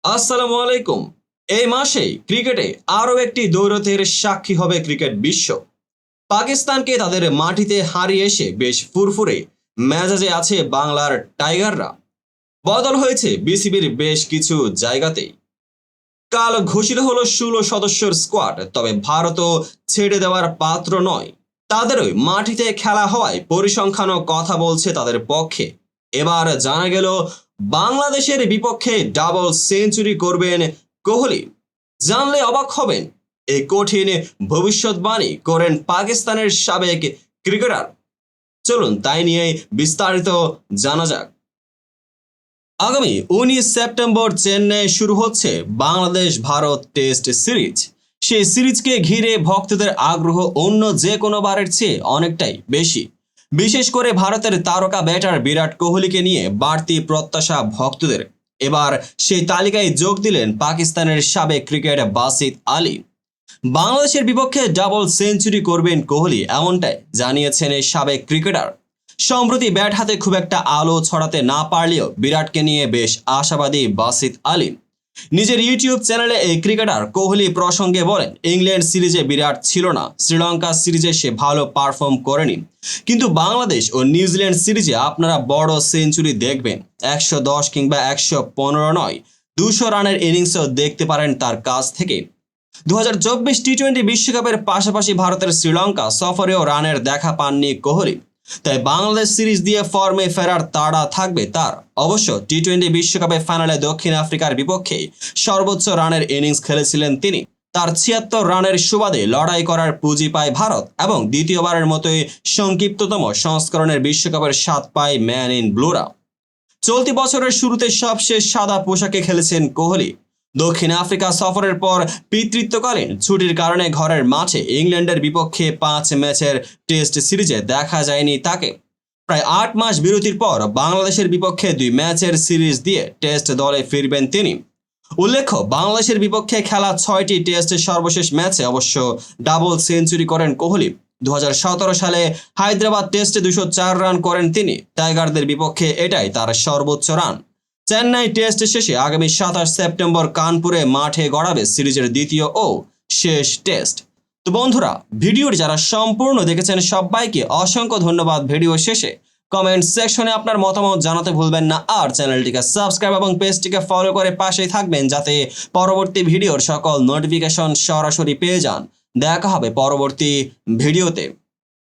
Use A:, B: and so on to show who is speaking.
A: আসসালামু আলাইকুম। এই মাসেই ক্রিকেটে আরও একটি দ্বৈরথের সাক্ষী হবে ক্রিকেট বিশ্ব। পাকিস্তানকে তাদের মাটিতে হারিয়ে এসে বেশ ফুরফুরে মেজাজে আছে বাংলার টাইগাররা। বদল হয়েছে বিসিবির বেশ কিছু জায়গাতেই। কাল ঘোষিত হলো 16 সদস্যের স্কোয়াড, তবে ভারতও ছেড়ে দেওয়ার পাত্র নয়। তাদেরই মাটিতে খেলা হওয়ায় পরিসংখ্যানও কথা বলছে তাদের পক্ষে। এবার জানা গেল বাংলাদেশের বিপক্ষে ডাবল সেঞ্চুরি করবেন কোহলি। জানলে অবাক হবেন, এই কঠিন ভবিষ্যৎবাণী করেন পাকিস্তানের সাবেক ক্রিকেটার। চলুন তাই নিয়ে বিস্তারিত জানা যাক। আগামী 19 সেপ্টেম্বর চেন্নাইয়ে শুরু হচ্ছে বাংলাদেশ ভারত টেস্ট সিরিজ। সেই সিরিজকে ঘিরে ভক্তদের আগ্রহ অন্য যে কোনো বারের চেয়ে অনেকটাই বেশি। বিশেষ করে ভারতের তারকা ব্যাটার বিরাট কোহলিকে নিয়ে বাড়তি প্রত্যাশা ভক্তদের। এবার সেই তালিকায় যোগ দিলেন পাকিস্তানের সাবেক ক্রিকেটার বাসিত আলী। বাংলাদেশের বিপক্ষে ডাবল সেঞ্চুরি করবেন কোহলি, এমনটাই জানিয়েছেন এই সাবেক ক্রিকেটার। সম্প্রতি ব্যাট হাতে খুব একটা আলো ছড়াতে না পারলেও বিরাটকে নিয়ে বেশ আশাবাদী বাসিত আলী। নিজের ইউটিউব চ্যানেলে এই ক্রিকেটার কোহলি প্রসঙ্গে বলেন, ইংল্যান্ড সিরিজে বিরাট ছিল না, শ্রীলঙ্কা সিরিজে সে ভালো পারফর্ম করেনি, কিন্তু বাংলাদেশ ও নিউজিল্যান্ড সিরিজে আপনারা বড় সেঞ্চুরি দেখবেন। 110 কিংবা 115 নয়, 200 রানের ইনিংসও দেখতে পারেন তার কাছ থেকে। 2024 টি-20 বিশ্বকাপের পাশাপাশি ভারতের শ্রীলঙ্কা সফরেও রানের দেখা পাননি কোহলি। তাই বাংলাদেশ সিরিজ দিয়ে ফর্মে ফেরার তাড়া থাকবে তার। অবশ্য টি-20 বিশ্বকাপে ফাইনালে দক্ষিণ আফ্রিকার বিপক্ষে সর্বোচ্চ রানের ইনিংস খেলেছিলেন তিনি। তার 76 রানের সুবাদে লড়াই করার পুঁজি পায় ভারত এবং দ্বিতীয়বারের মতোই সংক্ষিপ্ততম সংস্করণের বিশ্বকাপের স্বাদ পায় ম্যান ইন ব্লুরা। চলতি বছরের শুরুতে সবশেষ সাদা পোশাকে খেলেছেন কোহলি। দক্ষিণ আফ্রিকা সফরের পর পিতৃত্বকালীন ছুটির কারণে ঘরের মাঠে ইংল্যান্ডের বিপক্ষে 5 ম্যাচের টেস্ট সিরিজে দেখা যায়নি তাকে। প্রায় 8 মাস বিরতির পর বাংলাদেশের বিপক্ষে 2 ম্যাচের সিরিজ দিয়ে টেস্ট দলে ফিরবেন তিনি। উল্লেখ্য, বাংলাদেশের বিপক্ষে খেলা 6টি টেস্টের সর্বশেষ ম্যাচে অবশ্য ডাবল সেঞ্চুরি করেন কোহলি। 2017 সালে হায়দ্রাবাদ টেস্টে 204 রান করেন তিনি। টাইগারদের বিপক্ষে এটাই তার সর্বোচ্চ রান। চেন্নাই টেস্ট শেষে আগামী 27 সেপ্টেম্বর কানপুরে মাঠে গড়াবে সিরিজের দ্বিতীয় ও শেষ টেস্ট। তো বন্ধুরা, ভিডিওটি যারা সম্পূর্ণ দেখেছেন সবাইকে অসংখ্য ধন্যবাদ। ভিডিও শেষে কমেন্ট সেকশনে আপনার মতামত জানাতে ভুলবেন না, আর চ্যানেলটিকে সাবস্ক্রাইব এবং পেজটিকে ফলো করে পাশেই থাকবেন যাতে পরবর্তী ভিডিওর সকল নোটিফিকেশন সরাসরি পেয়ে যান। দেখা হবে পরবর্তী ভিডিওতে।